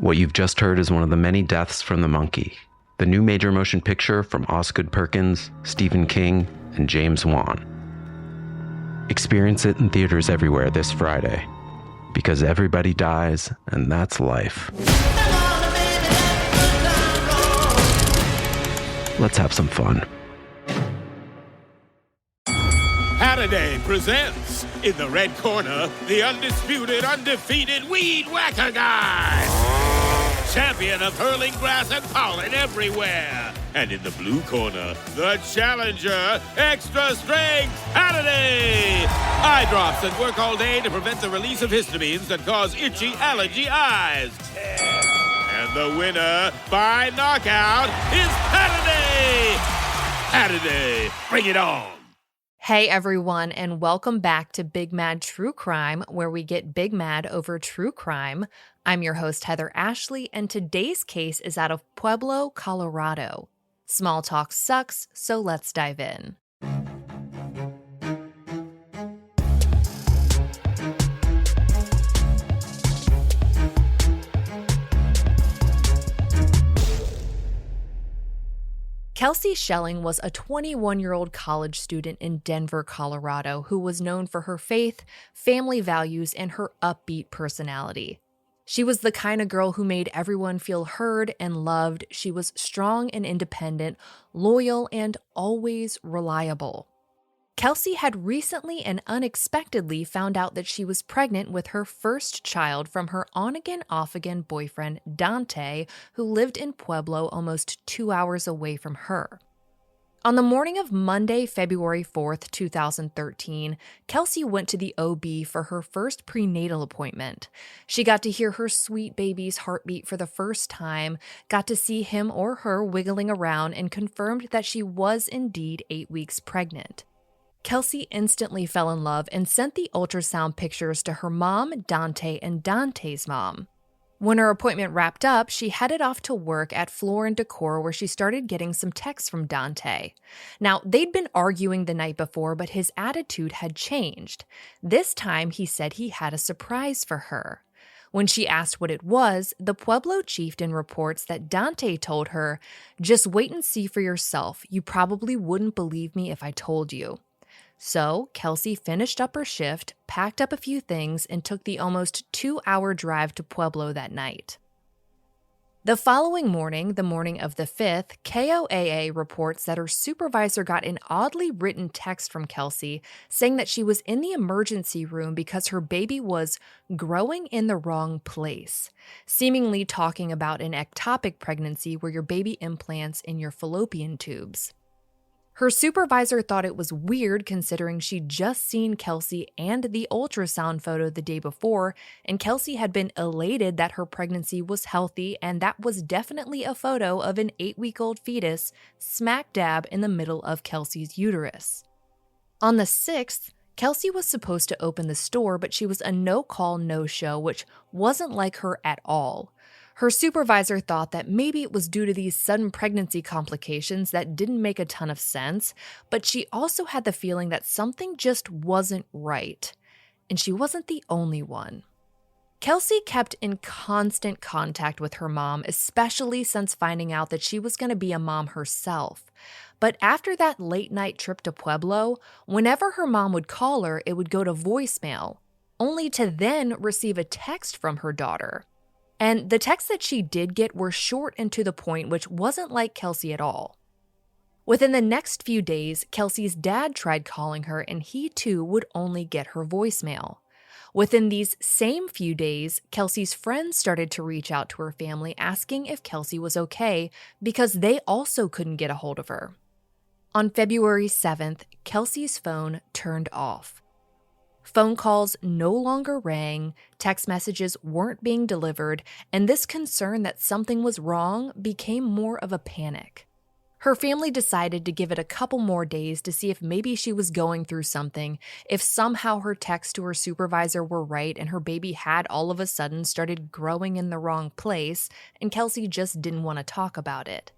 What you've just heard is one of the many deaths from the monkey, the new major motion picture from Osgood Perkins, Stephen King, and James Wan. Experience it in theaters everywhere this Friday, because everybody dies, and that's life. Let's have some fun. Saturday presents, in the red corner, the undisputed, undefeated Weed Whacker Guy. Champion of hurling grass and pollen everywhere. And in the blue corner, the challenger, extra strength, Saturday. Eye drops that work all day to prevent the release of histamines that cause itchy allergy eyes. And the winner by knockout is Saturday. Saturday, bring it on. Hey everyone, and welcome back to Big Mad True Crime, where we get big mad over true crime. I'm your host, Heather Ashley, and today's case is out of Pueblo, Colorado. Small talk sucks, so let's dive in. Kelsie Schelling was a 21-year-old college student in Denver, Colorado, who was known for her faith, family values, and her upbeat personality. She was the kind of girl who made everyone feel heard and loved. She was strong and independent, loyal, and always reliable. Kelsie had recently and unexpectedly found out that she was pregnant with her first child from her on-again, off-again boyfriend, Dante, who lived in Pueblo almost 2 hours away from her. On the morning of Monday, February 4th, 2013, Kelsie went to the OB for her first prenatal appointment. She got to hear her sweet baby's heartbeat for the first time, got to see him or her wiggling around, and confirmed that she was indeed 8 weeks pregnant. Kelsie instantly fell in love and sent the ultrasound pictures to her mom, Dante, and Dante's mom. When her appointment wrapped up, she headed off to work at Floor & Decor, where she started getting some texts from Dante. Now, they'd been arguing the night before, but his attitude had changed. This time, he said he had a surprise for her. When she asked what it was, the Pueblo chieftain reports that Dante told her, "Just wait and see for yourself. You probably wouldn't believe me if I told you." So, Kelsie finished up her shift, packed up a few things, and took the almost 2-hour drive to Pueblo that night. The following morning, the morning of the 5th, KOAA reports that her supervisor got an oddly written text from Kelsie saying that she was in the emergency room because her baby was growing in the wrong place, seemingly talking about an ectopic pregnancy where your baby implants in your fallopian tubes. Her supervisor thought it was weird considering she'd just seen Kelsie and the ultrasound photo the day before, and Kelsie had been elated that her pregnancy was healthy, and that was definitely a photo of an 8-week-old fetus smack dab in the middle of Kelsie's uterus. On the 6th, Kelsie was supposed to open the store, but she was a no-call, no-show, which wasn't like her at all. Her supervisor thought that maybe it was due to these sudden pregnancy complications that didn't make a ton of sense, but she also had the feeling that something just wasn't right. And she wasn't the only one. Kelsie kept in constant contact with her mom, especially since finding out that she was going to be a mom herself. But after that late-night trip to Pueblo, whenever her mom would call her, it would go to voicemail, only to then receive a text from her daughter. And the texts that she did get were short and to the point, which wasn't like Kelsie at all. Within the next few days, Kelsie's dad tried calling her, and he too would only get her voicemail. Within these same few days, Kelsie's friends started to reach out to her family asking if Kelsie was okay because they also couldn't get a hold of her. On February 7th, Kelsie's phone turned off. Phone calls no longer rang, text messages weren't being delivered, and this concern that something was wrong became more of a panic. Her family decided to give it a couple more days to see if maybe she was going through something, if somehow her texts to her supervisor were right and her baby had all of a sudden started growing in the wrong place, and Kelsie just didn't want to talk about it.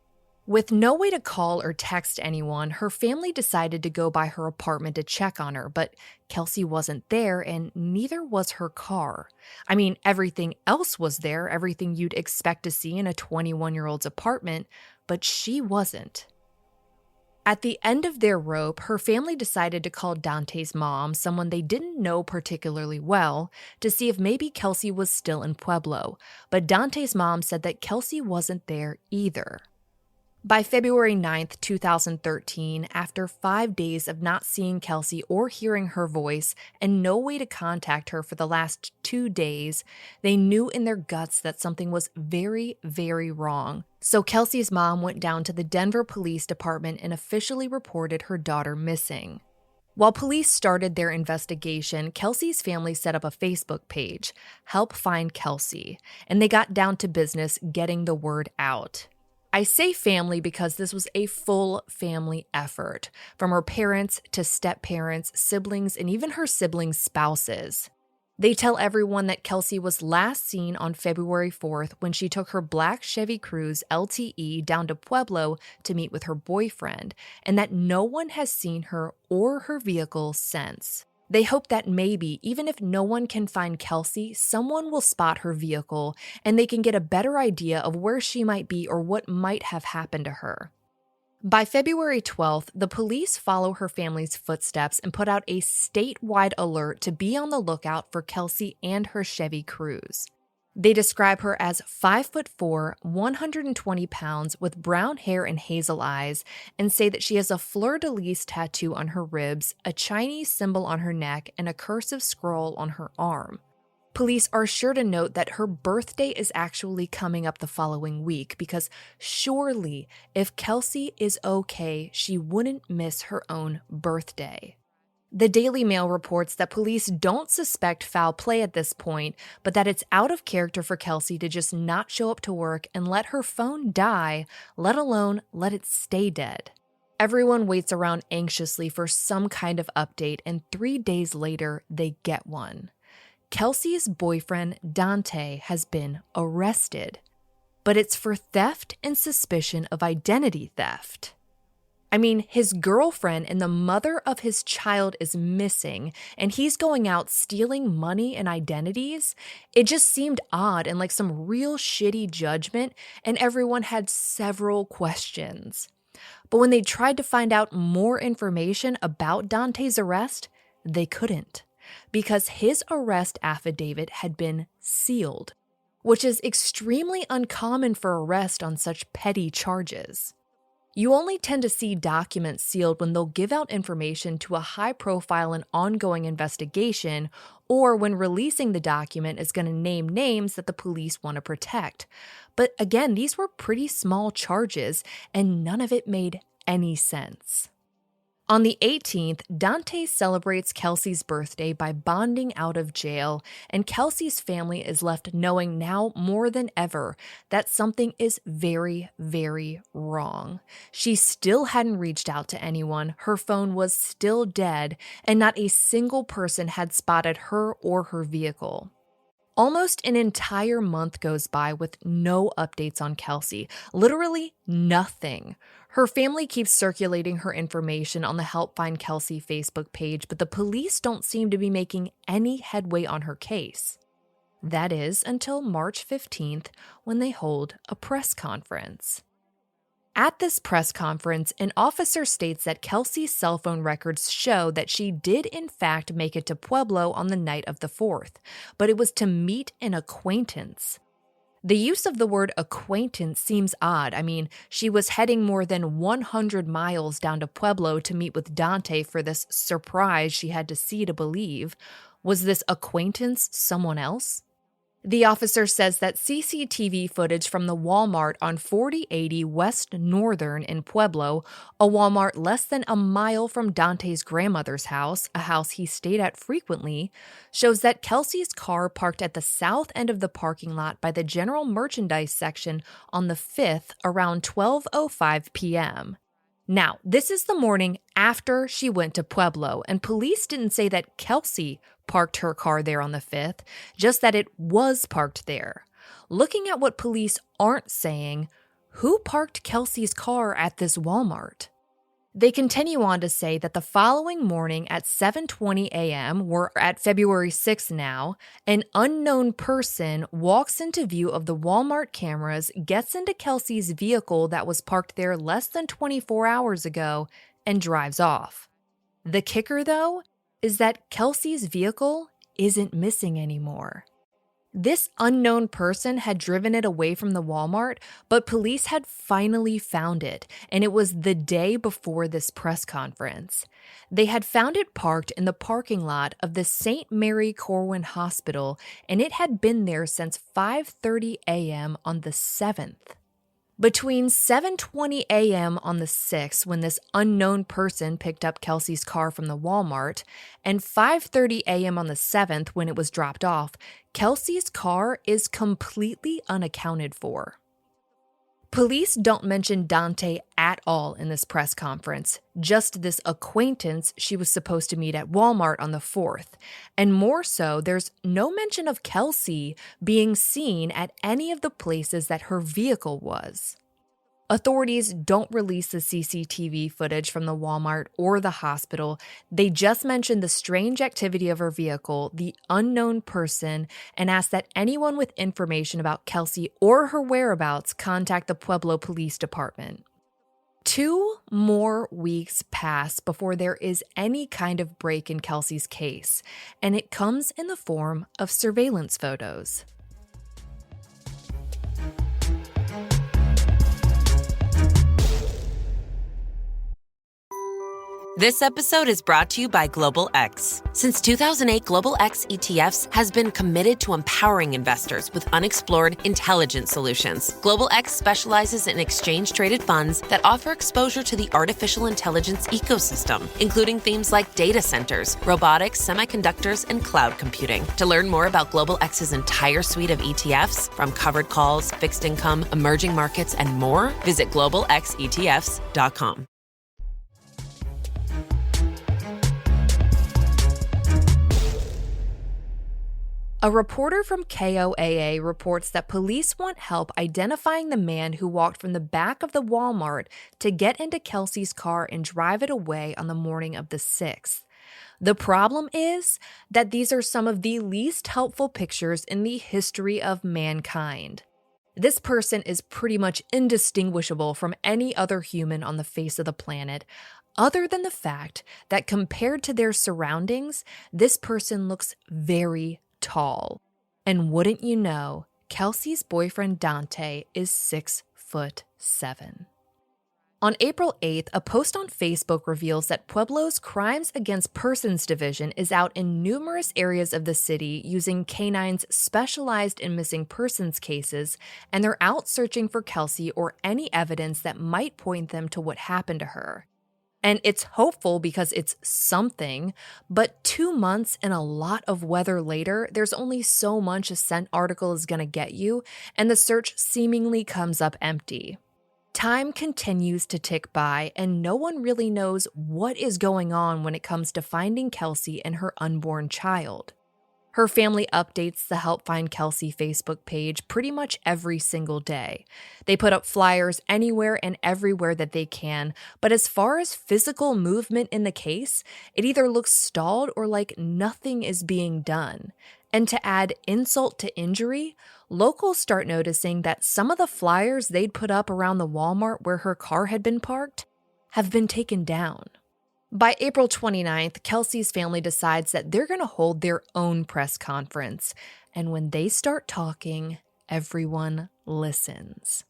With no way to call or text anyone, her family decided to go by her apartment to check on her, but Kelsie wasn't there and neither was her car. I mean, everything else was there, everything you'd expect to see in a 21-year-old's apartment, but she wasn't. At the end of their rope, her family decided to call Dante's mom, someone they didn't know particularly well, to see if maybe Kelsie was still in Pueblo, but Dante's mom said that Kelsie wasn't there either. By February 9th, 2013, after 5 days of not seeing Kelsie or hearing her voice and no way to contact her for the last 2 days, they knew in their guts that something was very, very wrong. So Kelsie's mom went down to the Denver Police Department and officially reported her daughter missing. While police started their investigation, Kelsie's family set up a Facebook page, Help Find Kelsie, and they got down to business getting the word out. I say family because this was a full family effort, from her parents to step-parents, siblings, and even her siblings' spouses. They tell everyone that Kelsie was last seen on February 4th when she took her black Chevy Cruze LTE down to Pueblo to meet with her boyfriend, and that no one has seen her or her vehicle since. They hope that maybe, even if no one can find Kelsie, someone will spot her vehicle and they can get a better idea of where she might be or what might have happened to her. By February 12th, the police follow her family's footsteps and put out a statewide alert to be on the lookout for Kelsie and her Chevy Cruze. They describe her as 5'4", 120 pounds with brown hair and hazel eyes, and say that she has a fleur-de-lis tattoo on her ribs, a Chinese symbol on her neck, and a cursive scroll on her arm. Police are sure to note that her birthday is actually coming up the following week because surely if Kelsie is okay, she wouldn't miss her own birthday. The Daily Mail reports that police don't suspect foul play at this point, but that it's out of character for Kelsie to just not show up to work and let her phone die, let alone let it stay dead. Everyone waits around anxiously for some kind of update, and 3 days later, they get one. Kelsie's boyfriend, Dante, has been arrested, but it's for theft and suspicion of identity theft. I mean, his girlfriend and the mother of his child is missing, and he's going out stealing money and identities. It just seemed odd and like some real shitty judgment, and everyone had several questions. But when they tried to find out more information about Dante's arrest, they couldn't, because his arrest affidavit had been sealed, which is extremely uncommon for arrest on such petty charges. You only tend to see documents sealed when they'll give out information to a high-profile and ongoing investigation, or when releasing the document is going to name names that the police want to protect. But again, these were pretty small charges, and none of it made any sense. On the 18th, Dante celebrates Kelsie's birthday by bonding out of jail, and Kelsie's family is left knowing now more than ever that something is very, very wrong. She still hadn't reached out to anyone, her phone was still dead, and not a single person had spotted her or her vehicle. Almost an entire month goes by with no updates on Kelsie, literally nothing. Her family keeps circulating her information on the Help Find Kelsie Facebook page, but the police don't seem to be making any headway on her case. That is until March 15th, when they hold a press conference. At this press conference, an officer states that Kelsie's cell phone records show that she did in fact make it to Pueblo on the night of the 4th, but it was to meet an acquaintance. The use of the word acquaintance seems odd. I mean, she was heading more than 100 miles down to Pueblo to meet with Dante for this surprise she had to see to believe. Was this acquaintance someone else? The officer says that CCTV footage from the Walmart on 4080 West Northern in Pueblo, a Walmart less than a mile from Dante's grandmother's house, a house he stayed at frequently, shows that Kelsie's car parked at the south end of the parking lot by the general merchandise section on the 5th around 12:05 p.m. Now, this is the morning after she went to Pueblo, and police didn't say that Kelsie parked her car there on the 5th, just that it was parked there. Looking at what police aren't saying, who parked Kelsie's car at this Walmart? They continue on to say that the following morning at 7:20 a.m., we're at February 6th now, an unknown person walks into view of the Walmart cameras, gets into Kelsie's vehicle that was parked there less than 24 hours ago, and drives off. The kicker, though, is that Kelsie's vehicle isn't missing anymore. This unknown person had driven it away from the Walmart, but police had finally found it, and it was the day before this press conference. They had found it parked in the parking lot of the St. Mary Corwin Hospital, and it had been there since 5:30 a.m. on the 7th. Between 7:20 a.m. on the 6th, when this unknown person picked up Kelsie's car from the Walmart, and 5:30 a.m. on the 7th, when it was dropped off, Kelsie's car is completely unaccounted for. Police don't mention Dante at all in this press conference, just this acquaintance she was supposed to meet at Walmart on the 4th. And more so, there's no mention of Kelsie being seen at any of the places that her vehicle was. Authorities don't release the CCTV footage from the Walmart or the hospital. They just mention the strange activity of her vehicle, the unknown person, and ask that anyone with information about Kelsie or her whereabouts contact the Pueblo Police Department. 2 more weeks pass before there is any kind of break in Kelsie's case, and it comes in the form of surveillance photos. This episode is brought to you by Global X. Since 2008, Global X ETFs has been committed to empowering investors with unexplored, intelligent solutions. Global X specializes in exchange-traded funds that offer exposure to the artificial intelligence ecosystem, including themes like data centers, robotics, semiconductors, and cloud computing. To learn more about Global X's entire suite of ETFs, from covered calls, fixed income, emerging markets, and more, visit globalxetfs.com. A reporter from KOAA reports that police want help identifying the man who walked from the back of the Walmart to get into Kelsie's car and drive it away on the morning of the 6th. The problem is that these are some of the least helpful pictures in the history of mankind. This person is pretty much indistinguishable from any other human on the face of the planet, other than the fact that compared to their surroundings, this person looks very tall. And wouldn't you know, Kelsie's boyfriend Dante is 6'7". On April 8th, a post on Facebook reveals that Pueblo's Crimes Against Persons Division is out in numerous areas of the city using canines specialized in missing persons cases, and they're out searching for Kelsie or any evidence that might point them to what happened to her. And it's hopeful because it's something, but 2 months and a lot of weather later, there's only so much a scent article is going to get you, and the search seemingly comes up empty. Time continues to tick by, and no one really knows what is going on when it comes to finding Kelsie and her unborn child. Her family updates the Help Find Kelsie Facebook page pretty much every single day. They put up flyers anywhere and everywhere that they can, but as far as physical movement in the case, it either looks stalled or like nothing is being done. And to add insult to injury, locals start noticing that some of the flyers they'd put up around the Walmart where her car had been parked have been taken down. By April 29th, Kelsie's family decides that they're going to hold their own press conference. And when they start talking, everyone listens.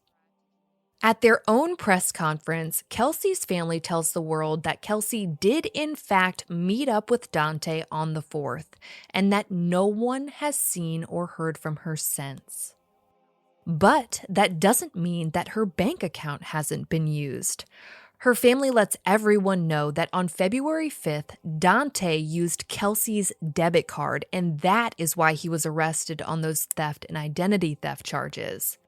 At their own press conference, Kelsie's family tells the world that Kelsie did in fact meet up with Dante on the 4th, and that no one has seen or heard from her since. But that doesn't mean that her bank account hasn't been used. Her family lets everyone know that on February 5th, Dante used Kelsie's debit card, and that is why he was arrested on those theft and identity theft charges.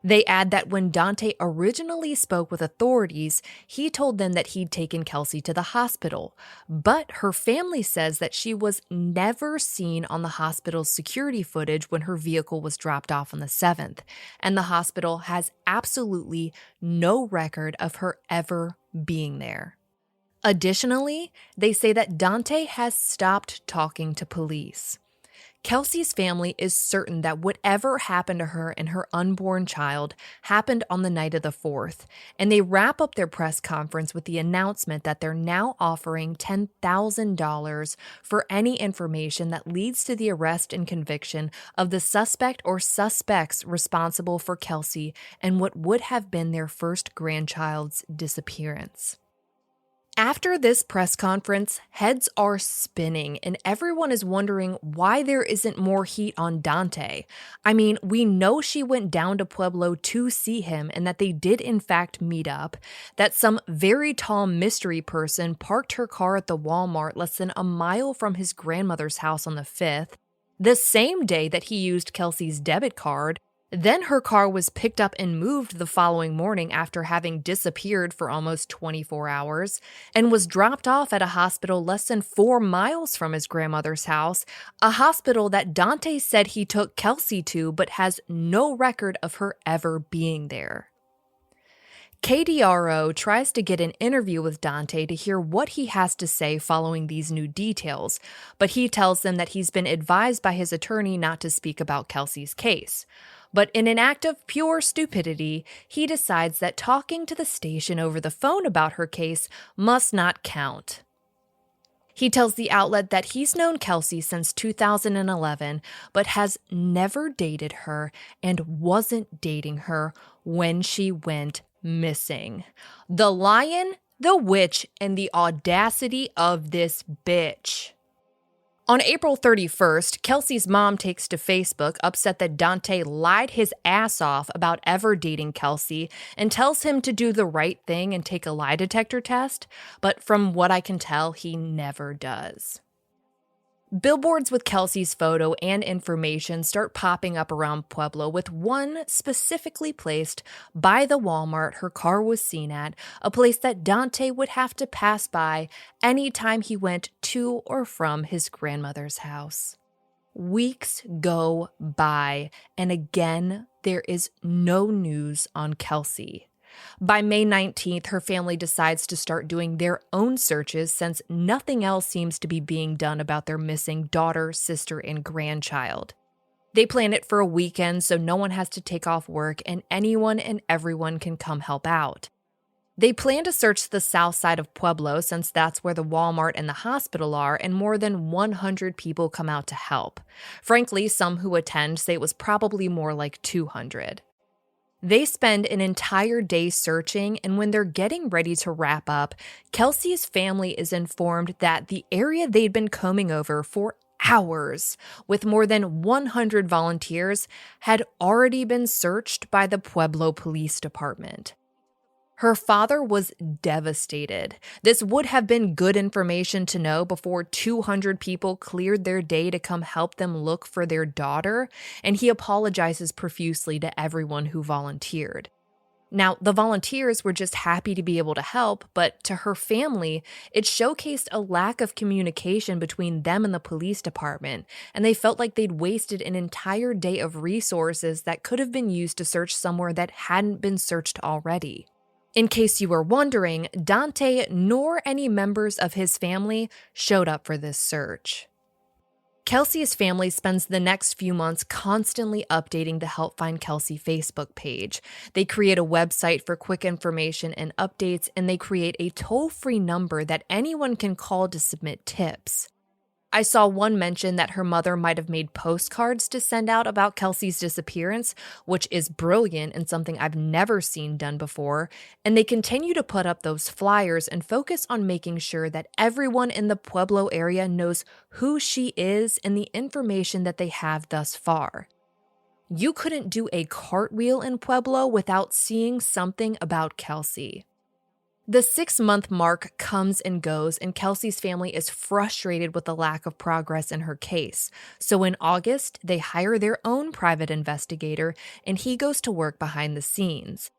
They add that when Dante originally spoke with authorities, he told them that he'd taken Kelsie to the hospital, but her family says that she was never seen on the hospital's security footage when her vehicle was dropped off on the 7th, and the hospital has absolutely no record of her ever being there. Additionally, they say that Dante has stopped talking to police. Kelsie's family is certain that whatever happened to her and her unborn child happened on the night of the 4th, and they wrap up their press conference with the announcement that they're now offering $10,000 for any information that leads to the arrest and conviction of the suspect or suspects responsible for Kelsie and what would have been their first grandchild's disappearance. After this press conference, heads are spinning and everyone is wondering why there isn't more heat on Dante. I mean, we know she went down to Pueblo to see him and that they did in fact meet up, that some very tall mystery person parked her car at the Walmart less than a mile from his grandmother's house on the 5th, the same day that he used Kelsie's debit card. Then her car was picked up and moved the following morning after having disappeared for almost 24 hours, and was dropped off at a hospital less than 4 miles from his grandmother's house, a hospital that Dante said he took Kelsie to but has no record of her ever being there. KDRO tries to get an interview with Dante to hear what he has to say following these new details, but he tells them that he's been advised by his attorney not to speak about Kelsie's case. But in an act of pure stupidity, he decides that talking to the station over the phone about her case must not count. He tells the outlet that he's known Kelsie since 2011, but has never dated her and wasn't dating her when she went missing. The lion, the witch, and the audacity of this bitch. On April 31st, Kelsie's mom takes to Facebook upset that Dante lied his ass off about ever dating Kelsie and tells him to do the right thing and take a lie detector test, but from what I can tell, he never does. Billboards with Kelsie's photo and information start popping up around Pueblo, with one specifically placed by the Walmart her car was seen at, a place that Dante would have to pass by anytime he went to or from his grandmother's house. Weeks go by, and again, there is no news on Kelsie. By May 19th, her family decides to start doing their own searches since nothing else seems to be being done about their missing daughter, sister, and grandchild. They plan it for a weekend so no one has to take off work and anyone and everyone can come help out. They plan to search the south side of Pueblo since that's where the Walmart and the hospital are, and more than 100 people come out to help. Frankly, some who attend say it was probably more like 200. They spend an entire day searching, and when they're getting ready to wrap up, Kelsie's family is informed that the area they'd been combing over for hours, with more than 100 volunteers, had already been searched by the Pueblo Police Department. Her father was devastated. This would have been good information to know before 200 people cleared their day to come help them look for their daughter, and he apologizes profusely to everyone who volunteered. Now, the volunteers were just happy to be able to help, but to her family, it showcased a lack of communication between them and the police department, and they felt like they'd wasted an entire day of resources that could have been used to search somewhere that hadn't been searched already. In case you were wondering, Dante nor any members of his family showed up for this search. Kelsie's family spends the next few months constantly updating the Help Find Kelsie Facebook page. They create a website for quick information and updates, and they create a toll-free number that anyone can call to submit tips. I saw one mention that her mother might have made postcards to send out about Kelsie's disappearance, which is brilliant and something I've never seen done before, and they continue to put up those flyers and focus on making sure that everyone in the Pueblo area knows who she is and the information that they have thus far. You couldn't do a cartwheel in Pueblo without seeing something about Kelsie. The 6-month mark comes and goes, and Kelsie's family is frustrated with the lack of progress in her case. So in August, they hire their own private investigator, and he goes to work behind the scenes.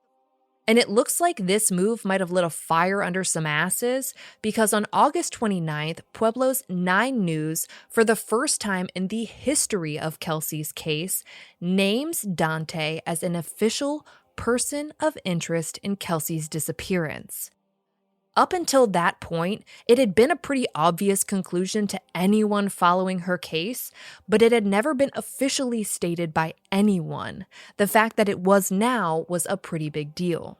And it looks like this move might have lit a fire under some asses, because on August 29th, Pueblo's 9 News, for the first time in the history of Kelsie's case, names Dante as an official person of interest in Kelsie's disappearance. Up until that point, it had been a pretty obvious conclusion to anyone following her case, but it had never been officially stated by anyone. The fact that it was now was a pretty big deal.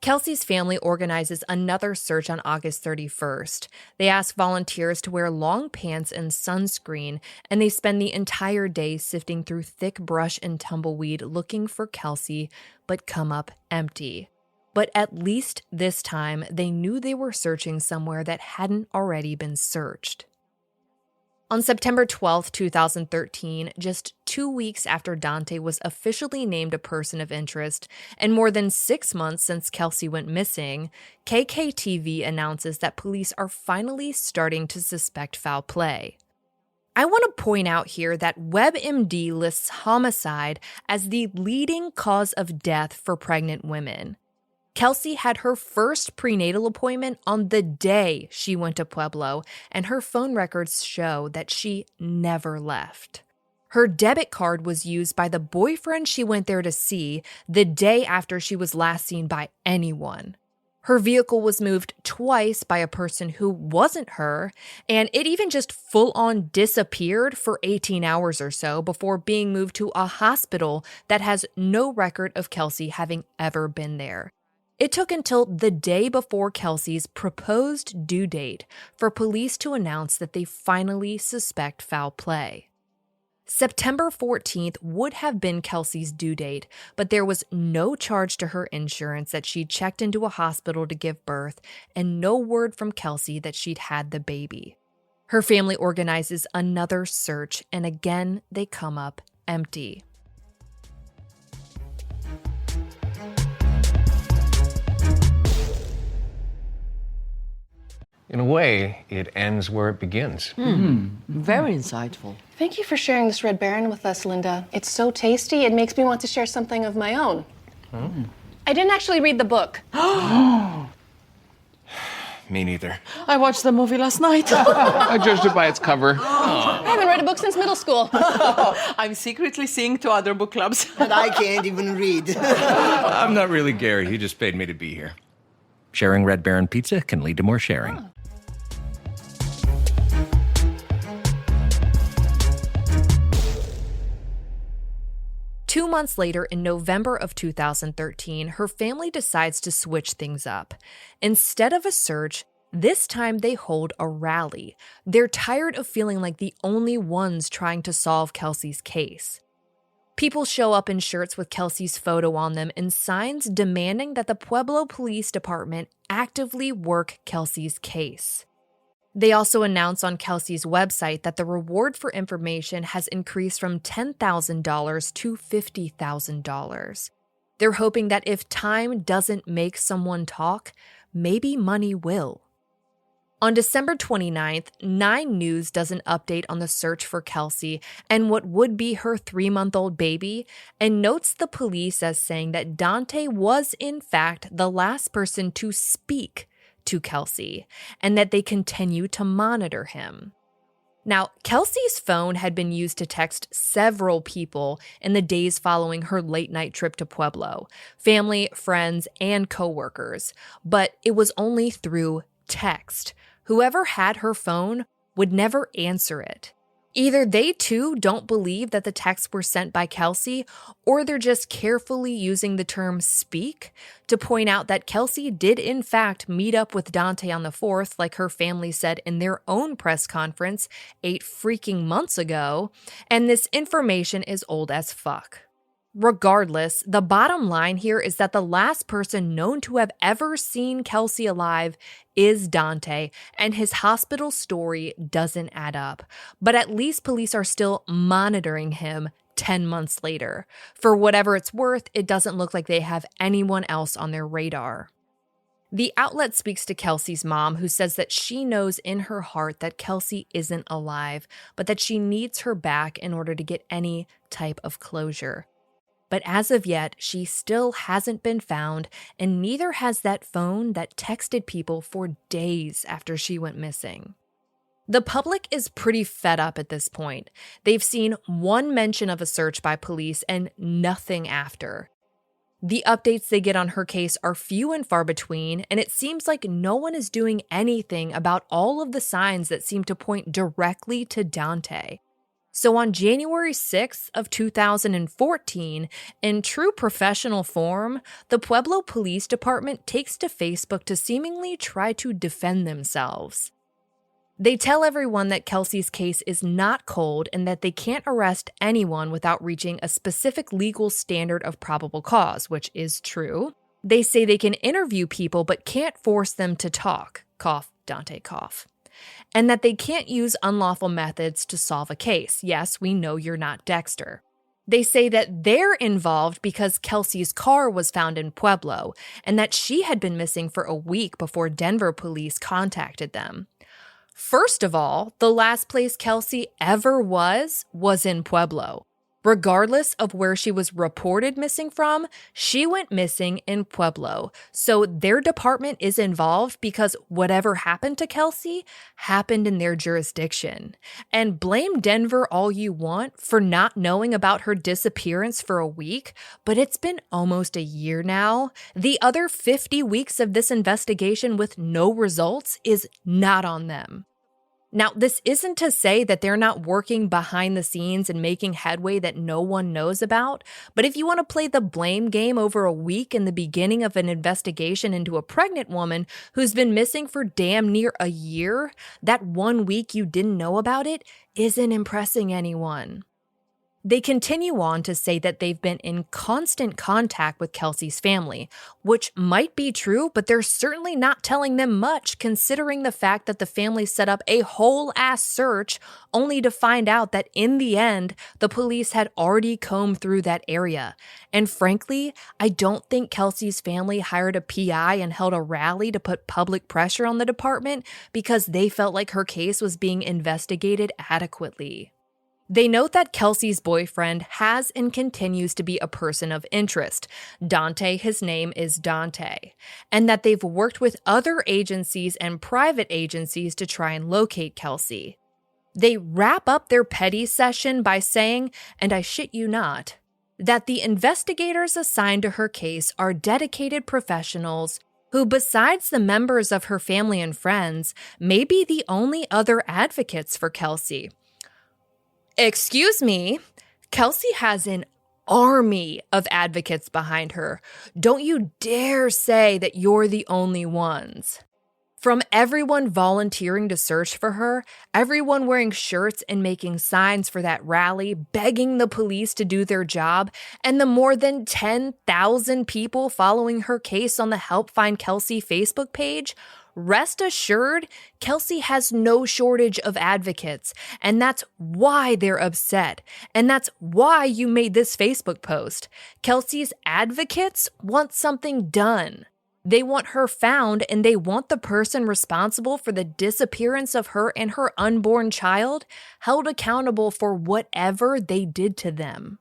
Kelsie's family organizes another search on August 31st. They ask volunteers to wear long pants and sunscreen, and they spend the entire day sifting through thick brush and tumbleweed looking for Kelsie, but come up empty. But at least this time, they knew they were searching somewhere that hadn't already been searched. On September 12, 2013, just 2 weeks after Dante was officially named a person of interest, and more than 6 months since Kelsie went missing, KKTV announces that police are finally starting to suspect foul play. I want to point out here that WebMD lists homicide as the leading cause of death for pregnant women. Kelsie had her first prenatal appointment on the day she went to Pueblo, and her phone records show that she never left. Her debit card was used by the boyfriend she went there to see the day after she was last seen by anyone. Her vehicle was moved twice by a person who wasn't her, and it even just full-on disappeared for 18 hours or so before being moved to a hospital that has no record of Kelsie having ever been there. It took until the day before Kelsie's proposed due date for police to announce that they finally suspect foul play. September 14th would have been Kelsie's due date, but there was no charge to her insurance that she'd checked into a hospital to give birth, and no word from Kelsie that she'd had the baby. Her family organizes another search, and again, they come up empty. In a way, it ends where it begins. Very insightful. Thank you for sharing this Red Baron with us, Linda. It's so tasty, it makes me want to share something of my own. I didn't actually read the book. Me neither. I watched the movie last night. I judged it by its cover. I haven't read a book since middle school. I'm secretly seeing 2 other book clubs. And I can't even read. I'm not really Gary. He just paid me to be here. Sharing Red Baron pizza can lead to more sharing. 2 months later, in November of 2013, her family decides to switch things up. Instead of a search, this time they hold a rally. They're tired of feeling like the only ones trying to solve Kelsie's case. People show up in shirts with Kelsie's photo on them and signs demanding that the Pueblo Police Department actively work Kelsie's case. They also announce on Kelsie's website that the reward for information has increased from $10,000 to $50,000. They're hoping that if time doesn't make someone talk, maybe money will. On December 29th, 9 News does an update on the search for Kelsie and what would be her 3-month-old baby, and notes the police as saying that Dante was in fact the last person to speak to Kelsie, and that they continue to monitor him. Now, Kelsie's phone had been used to text several people in the days following her late-night trip to Pueblo, family, friends, and coworkers, but it was only through text. Whoever had her phone would never answer it. Either they too don't believe that the texts were sent by Kelsie, or they're just carefully using the term speak to point out that Kelsie did in fact meet up with Dante on the 4th, like her family said in their own press conference 8 freaking months ago, and this information is old as fuck. Regardless, the bottom line here is that the last person known to have ever seen Kelsie alive is Dante, and his hospital story doesn't add up. But at least police are still monitoring him 10 months later. For whatever it's worth, it doesn't look like they have anyone else on their radar. The outlet speaks to Kelsie's mom, who says that she knows in her heart that Kelsie isn't alive, but that she needs her back in order to get any type of closure. But as of yet, she still hasn't been found, and neither has that phone that texted people for days after she went missing. The public is pretty fed up at this point. They've seen one mention of a search by police and nothing after. The updates they get on her case are few and far between, and it seems like no one is doing anything about all of the signs that seem to point directly to Dante. So on January 6th of 2014, in true professional form, the Pueblo Police Department takes to Facebook to seemingly try to defend themselves. They tell everyone that Kelsie's case is not cold and that they can't arrest anyone without reaching a specific legal standard of probable cause, which is true. They say they can interview people but can't force them to talk. Cough, Dante, cough. And that they can't use unlawful methods to solve a case. Yes, we know you're not Dexter. They say that they're involved because Kelsie's car was found in Pueblo and that she had been missing for a week before Denver police contacted them. First of all, the last place Kelsie ever was in Pueblo. Regardless of where she was reported missing from, she went missing in Pueblo. So their department is involved because whatever happened to Kelsie happened in their jurisdiction. And blame Denver all you want for not knowing about her disappearance for a week, but it's been almost a year now. The other 50 weeks of this investigation with no results is not on them. Now, this isn't to say that they're not working behind the scenes and making headway that no one knows about, but if you want to play the blame game over a week in the beginning of an investigation into a pregnant woman who's been missing for damn near a year, that 1 week you didn't know about it isn't impressing anyone. They continue on to say that they've been in constant contact with Kelsie's family, which might be true, but they're certainly not telling them much considering the fact that the family set up a whole-ass search only to find out that in the end, the police had already combed through that area. And frankly, I don't think Kelsie's family hired a PI and held a rally to put public pressure on the department because they felt like her case was being investigated adequately. They note that Kelsie's boyfriend has and continues to be a person of interest. Dante, his name is Dante. And that they've worked with other agencies and private agencies to try and locate Kelsie. They wrap up their petty session by saying, and I shit you not, that the investigators assigned to her case are dedicated professionals who, besides the members of her family and friends, may be the only other advocates for Kelsie. Excuse me, Kelsie has an army of advocates behind her. Don't you dare say that you're the only ones. From everyone volunteering to search for her, everyone wearing shirts and making signs for that rally, begging the police to do their job, and the more than 10,000 people following her case on the Help Find Kelsie Facebook page, rest assured, Kelsie has no shortage of advocates, and that's why they're upset, and that's why you made this Facebook post. Kelsie's advocates want something done. They want her found, and they want the person responsible for the disappearance of her and her unborn child held accountable for whatever they did to them.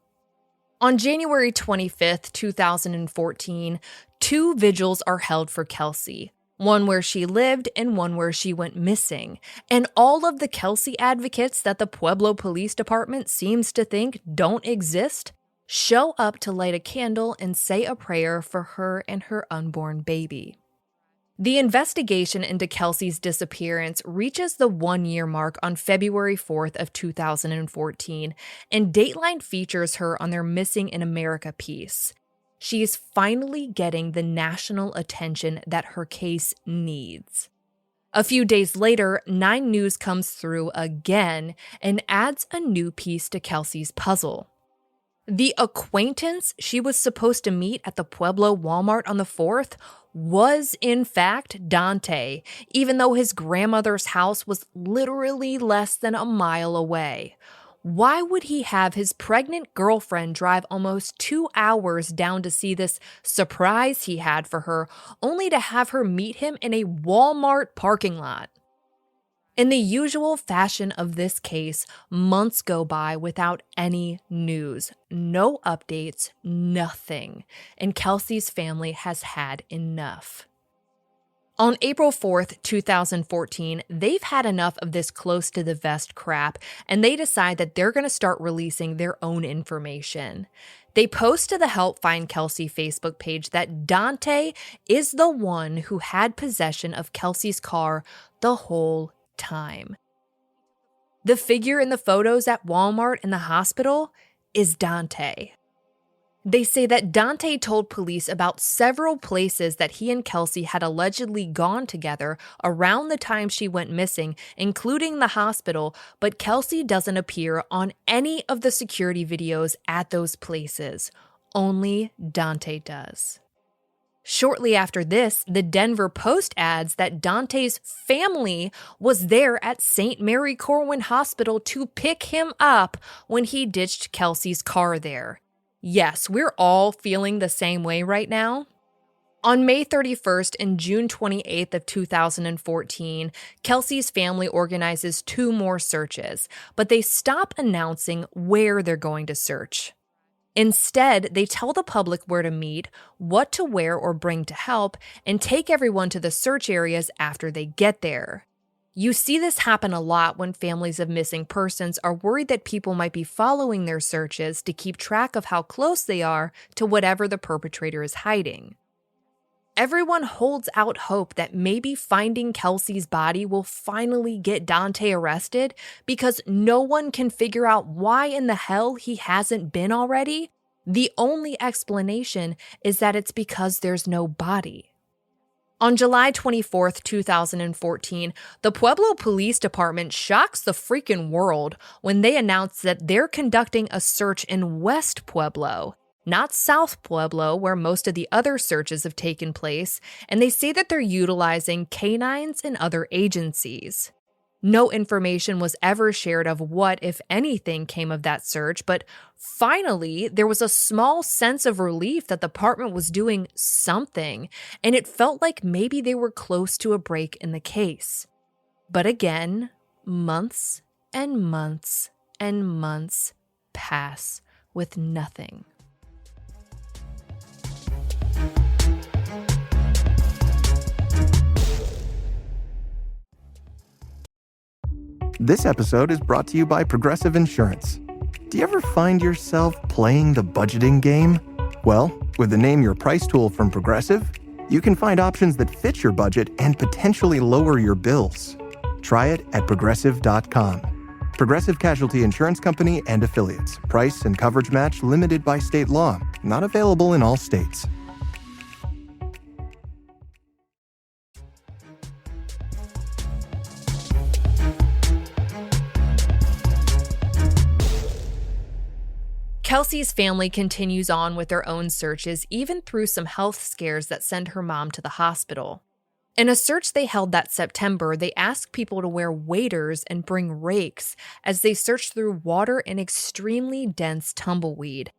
On January 25th, 2014, 2 vigils are held for Kelsie. One where she lived and one where she went missing. And all of the Kelsie advocates that the Pueblo Police Department seems to think don't exist show up to light a candle and say a prayer for her and her unborn baby. The investigation into Kelsie's disappearance reaches the 1-year mark on February 4th of 2014, and Dateline features her on their Missing in America piece. She's finally getting the national attention that her case needs. A few days later, 9 News comes through again and adds a new piece to Kelsie's puzzle. The acquaintance she was supposed to meet at the Pueblo Walmart on the 4th was, in fact, Dante, even though his grandmother's house was literally less than a mile away. Why would he have his pregnant girlfriend drive almost 2 hours down to see this surprise he had for her, only to have her meet him in a Walmart parking lot? In the usual fashion of this case, months go by without any news, no updates, nothing, and Kelsie's family has had enough. On April 4th, 2014, they've had enough of this close to the vest crap, and they decide that they're going to start releasing their own information. They post to the Help Find Kelsie Facebook page that Dante is the one who had possession of Kelsie's car the whole time. The figure in the photos at Walmart and the hospital is Dante. They say that Dante told police about several places that he and Kelsie had allegedly gone together around the time she went missing, including the hospital, but Kelsie doesn't appear on any of the security videos at those places. Only Dante does. Shortly after this, the Denver Post adds that Dante's family was there at St. Mary Corwin Hospital to pick him up when he ditched Kelsie's car there. Yes, we're all feeling the same way right now. On May 31st and June 28th of 2014, Kelsie's family organizes 2 more searches, but they stop announcing where they're going to search. Instead, they tell the public where to meet, what to wear or bring to help, and take everyone to the search areas after they get there. You see this happen a lot when families of missing persons are worried that people might be following their searches to keep track of how close they are to whatever the perpetrator is hiding. Everyone holds out hope that maybe finding Kelsie's body will finally get Dante arrested because no one can figure out why in the hell he hasn't been already. The only explanation is that it's because there's no body. On July 24th, 2014, the Pueblo Police Department shocks the freaking world when they announce that they're conducting a search in West Pueblo, not South Pueblo, where most of the other searches have taken place, and they say that they're utilizing canines and other agencies. No information was ever shared of what, if anything, came of that search, but finally, there was a small sense of relief that the department was doing something, and it felt like maybe they were close to a break in the case. But again, months and months and months pass with nothing. This episode is brought to you by Progressive Insurance. Do you ever find yourself playing the budgeting game? Well, with the Name Your Price tool from Progressive, you can find options that fit your budget and potentially lower your bills. Try it at Progressive.com. Progressive Casualty Insurance Company and Affiliates. Price and coverage match limited by state law. Not available in all states. Kelsie's family continues on with their own searches, even through some health scares that send her mom to the hospital. In a search they held that September, they asked people to wear waders and bring rakes as they searched through water and extremely dense tumbleweed.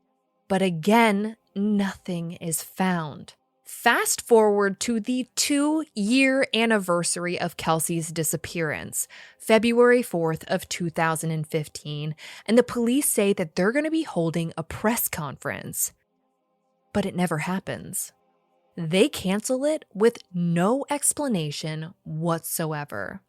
But again, nothing is found. Fast forward to the 2-year anniversary of Kelsie's disappearance, February 4th of 2015, and the police say that they're going to be holding a press conference. But it never happens. They cancel it with no explanation whatsoever.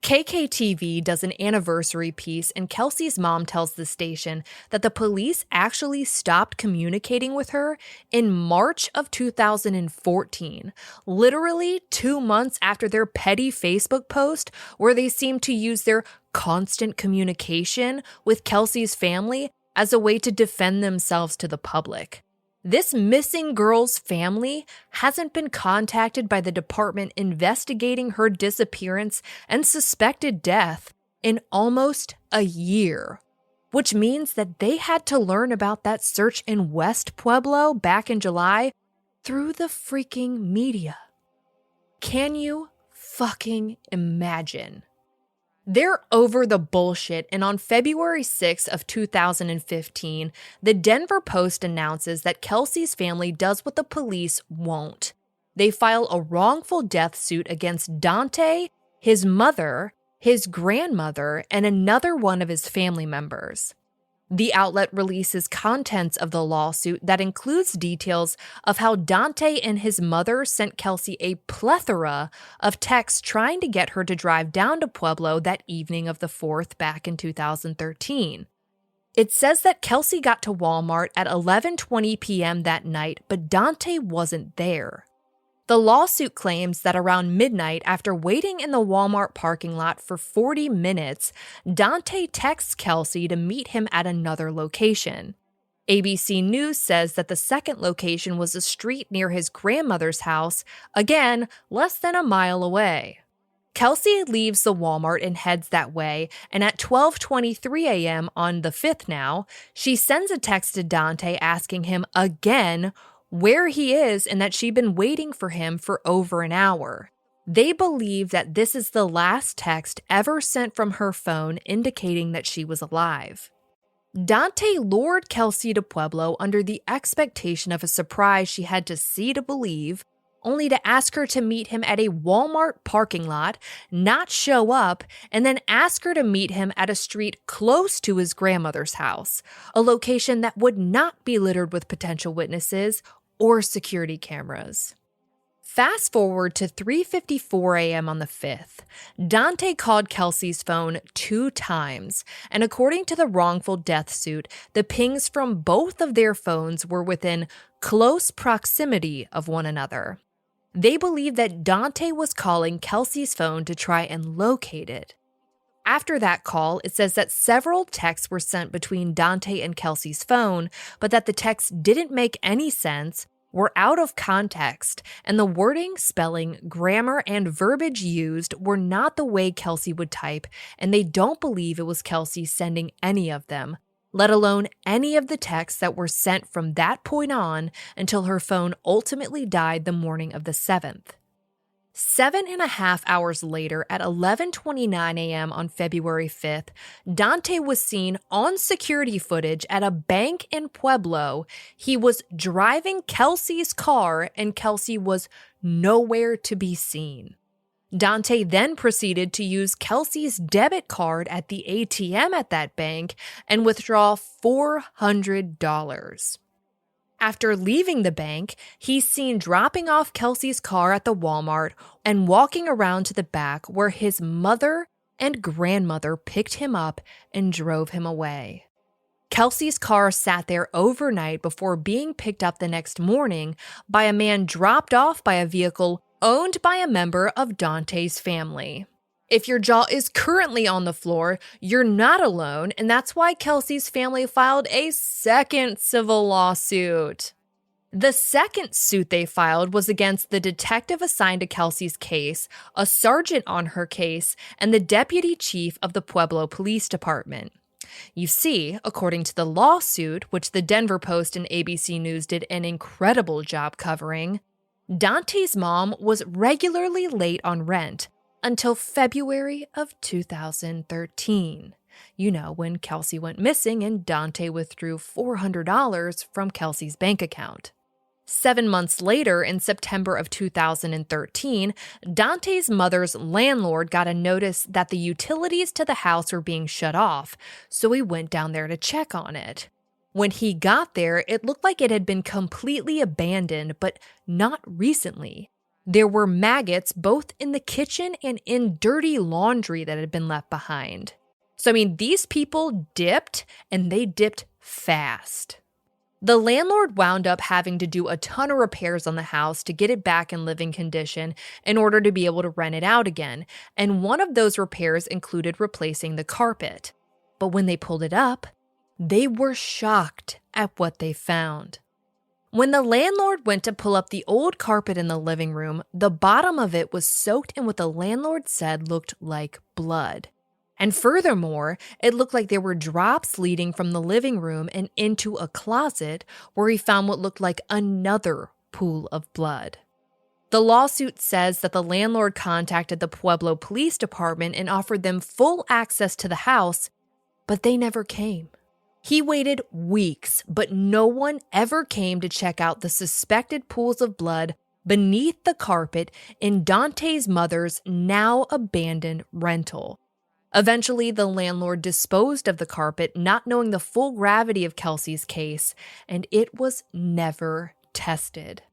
KKTV does an anniversary piece, and Kelsie's mom tells the station that the police actually stopped communicating with her in March of 2014, literally 2 months after their petty Facebook post where they seemed to use their constant communication with Kelsie's family as a way to defend themselves to the public. This missing girl's family hasn't been contacted by the department investigating her disappearance and suspected death in almost a year, which means that they had to learn about that search in West Pueblo back in July through the freaking media. Can you fucking imagine? They're over the bullshit, and on February 6th of 2015, the Denver Post announces that Kelsie's family does what the police won't. They file a wrongful death suit against Dante, his mother, his grandmother, and another one of his family members. The outlet releases contents of the lawsuit that includes details of how Dante and his mother sent Kelsie a plethora of texts trying to get her to drive down to Pueblo that evening of the 4th back in 2013. It says that Kelsie got to Walmart at 11:20 p.m. that night, but Dante wasn't there. The lawsuit claims that around midnight, after waiting in the Walmart parking lot for 40 minutes, Dante texts Kelsie to meet him at another location. ABC News says that the second location was a street near his grandmother's house, again, less than a mile away. Kelsie leaves the Walmart and heads that way, and at 12:23 a.m. on the 5th now, she sends a text to Dante asking him again where he is and that she'd been waiting for him for over an hour. They believe that this is the last text ever sent from her phone indicating that she was alive. Dante lured Kelsie to Pueblo under the expectation of a surprise she had to see to believe, only to ask her to meet him at a Walmart parking lot, not show up, and then ask her to meet him at a street close to his grandmother's house, a location that would not be littered with potential witnesses or security cameras. Fast forward to 3:54 a.m. on the 5th. Dante called Kelsie's phone 2 times, and according to the wrongful death suit, the pings from both of their phones were within close proximity of one another. They believe that Dante was calling Kelsie's phone to try and locate it. After that call, it says that several texts were sent between Dante and Kelsie's phone, but that the texts didn't make any sense, were out of context, and the wording, spelling, grammar, and verbiage used were not the way Kelsie would type, and they don't believe it was Kelsie sending any of them, let alone any of the texts that were sent from that point on until her phone ultimately died the morning of the 7th. 7.5 hours later, at 11:29 a.m. on February 5th, Dante was seen on security footage at a bank in Pueblo. He was driving Kelsie's car, and Kelsie was nowhere to be seen. Dante then proceeded to use Kelsie's debit card at the ATM at that bank and withdraw $400. After leaving the bank, he's seen dropping off Kelsie's car at the Walmart and walking around to the back where his mother and grandmother picked him up and drove him away. Kelsie's car sat there overnight before being picked up the next morning by a man dropped off by a vehicle owned by a member of Dante's family. If your jaw is currently on the floor, you're not alone, and that's why Kelsie's family filed a second civil lawsuit. The second suit they filed was against the detective assigned to Kelsie's case, a sergeant on her case, and the deputy chief of the Pueblo Police Department. You see, according to the lawsuit, which the Denver Post and ABC News did an incredible job covering, Dante's mom was regularly late on rent, until February of 2013. You know, when Kelsie went missing and Dante withdrew $400 from Kelsie's bank account. 7 months later, in September of 2013, Dante's mother's landlord got a notice that the utilities to the house were being shut off, so he went down there to check on it. When he got there, it looked like it had been completely abandoned, but not recently. There were maggots both in the kitchen and in dirty laundry that had been left behind. So, these people dipped, and they dipped fast. The landlord wound up having to do a ton of repairs on the house to get it back in living condition in order to be able to rent it out again, and one of those repairs included replacing the carpet. But when they pulled it up, they were shocked at what they found. When the landlord went to pull up the old carpet in the living room, the bottom of it was soaked in what the landlord said looked like blood. And furthermore, it looked like there were drops leading from the living room and into a closet where he found what looked like another pool of blood. The lawsuit says that the landlord contacted the Pueblo Police Department and offered them full access to the house, but they never came. He waited weeks, but no one ever came to check out the suspected pools of blood beneath the carpet in Dante's mother's now abandoned rental. Eventually, the landlord disposed of the carpet, not knowing the full gravity of Kelsie's case, and it was never tested.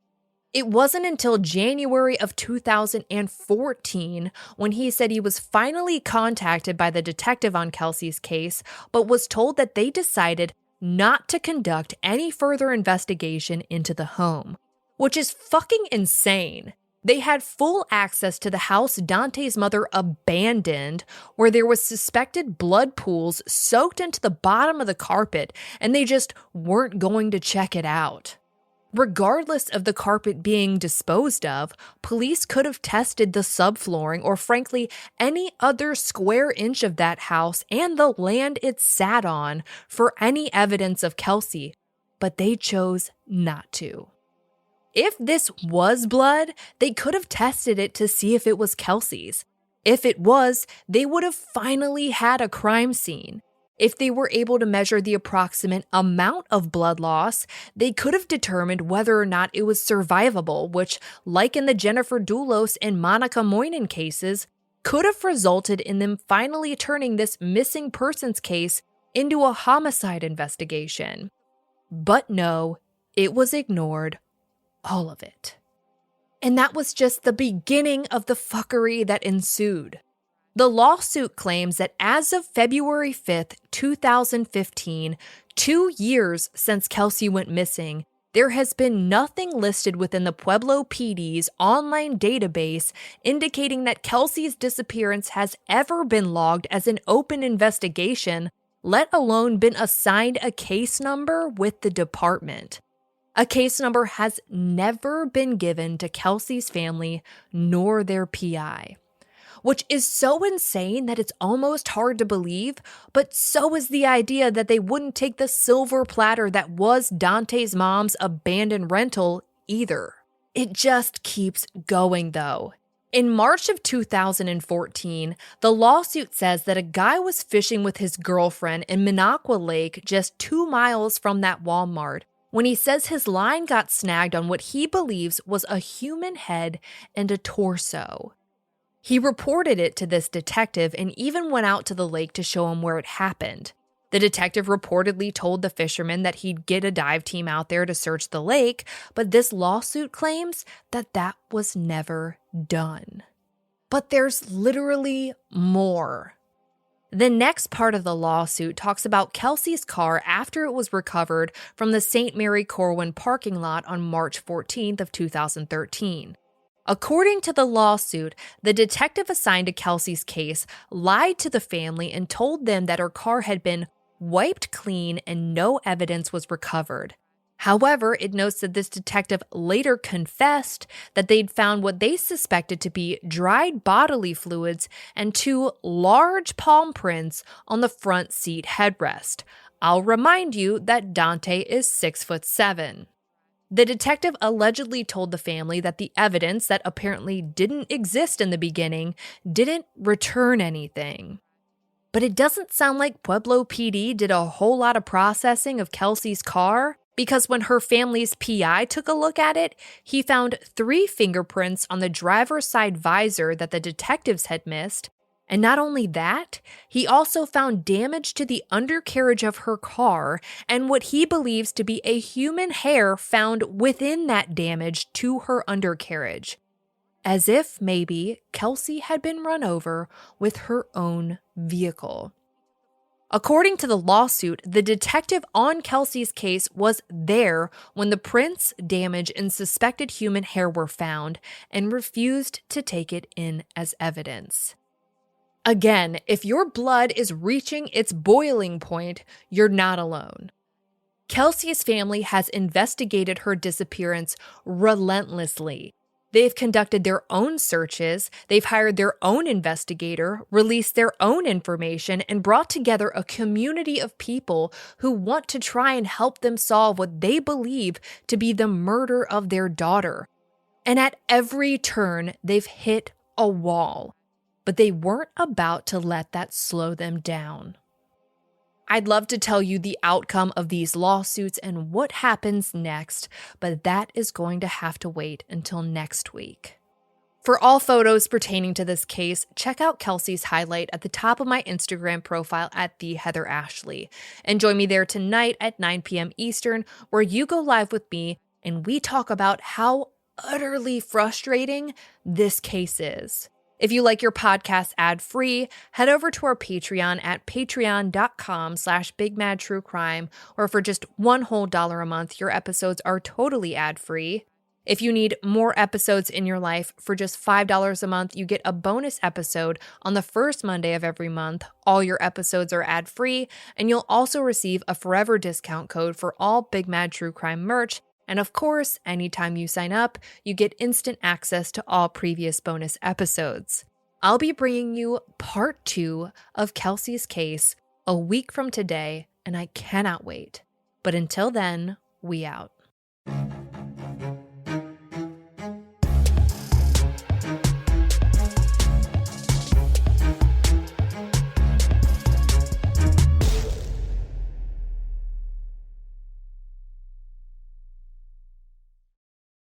It wasn't until January of 2014 when he said he was finally contacted by the detective on Kelsie's case, but was told that they decided not to conduct any further investigation into the home, which is fucking insane. They had full access to the house Dante's mother abandoned, where there was suspected blood pools soaked into the bottom of the carpet, and they just weren't going to check it out. Regardless of the carpet being disposed of, police could have tested the subflooring or frankly any other square inch of that house and the land it sat on for any evidence of Kelsie, but they chose not to. If this was blood, they could have tested it to see if it was Kelsie's. If it was, they would have finally had a crime scene. If they were able to measure the approximate amount of blood loss, they could have determined whether or not it was survivable, which, like in the Jennifer Dulos and Monica Moynihan cases, could have resulted in them finally turning this missing persons case into a homicide investigation. But no, it was ignored. All of it. And that was just the beginning of the fuckery that ensued. The lawsuit claims that as of February 5th, 2015, 2 years since Kelsie went missing, there has been nothing listed within the Pueblo PD's online database indicating that Kelsie's disappearance has ever been logged as an open investigation, let alone been assigned a case number with the department. A case number has never been given to Kelsie's family nor their PI, which is so insane that it's almost hard to believe, but so is the idea that they wouldn't take the silver platter that was Dante's mom's abandoned rental either. It just keeps going though. In March of 2014, the lawsuit says that a guy was fishing with his girlfriend in Minocqua Lake just 2 miles from that Walmart when he says his line got snagged on what he believes was a human head and a torso. He reported it to this detective and even went out to the lake to show him where it happened. The detective reportedly told the fisherman that he'd get a dive team out there to search the lake, but this lawsuit claims that that was never done. But there's literally more. The next part of the lawsuit talks about Kelsie's car after it was recovered from the St. Mary Corwin parking lot on March 14th of 2013. According to the lawsuit, the detective assigned to Kelsie's case lied to the family and told them that her car had been wiped clean and no evidence was recovered. However, it notes that this detective later confessed that they'd found what they suspected to be dried bodily fluids and 2 large palm prints on the front seat headrest. I'll remind you that Dante is 6'7". The detective allegedly told the family that the evidence that apparently didn't exist in the beginning didn't return anything. But it doesn't sound like Pueblo PD did a whole lot of processing of Kelsie's car, because when her family's PI took a look at it, he found 3 fingerprints on the driver's side visor that the detectives had missed. And not only that, he also found damage to the undercarriage of her car and what he believes to be a human hair found within that damage to her undercarriage. As if maybe Kelsie had been run over with her own vehicle. According to the lawsuit, the detective on Kelsie's case was there when the prints, damage, and suspected human hair were found and refused to take it in as evidence. Again, if your blood is reaching its boiling point, you're not alone. Kelsie's family has investigated her disappearance relentlessly. They've conducted their own searches, they've hired their own investigator, released their own information, and brought together a community of people who want to try and help them solve what they believe to be the murder of their daughter. And at every turn, they've hit a wall. But they weren't about to let that slow them down. I'd love to tell you the outcome of these lawsuits and what happens next, but that is going to have to wait until next week. For all photos pertaining to this case, check out Kelsie's highlight at the top of my Instagram profile at @TheHeatherAshley. And join me there tonight at 9 p.m. Eastern, where you go live with me and we talk about how utterly frustrating this case is. If you like your podcast ad-free, head over to our Patreon at patreon.com/BigMadTrueCrime, where for just $1 whole a month, your episodes are totally ad-free. If you need more episodes in your life, for just $5 a month, you get a bonus episode on the first Monday of every month. All your episodes are ad-free, and you'll also receive a forever discount code for all Big Mad True Crime merch. And of course, anytime you sign up, you get instant access to all previous bonus episodes. I'll be bringing you part 2 of Kelsie's case a week from today, and I cannot wait. But until then, we out.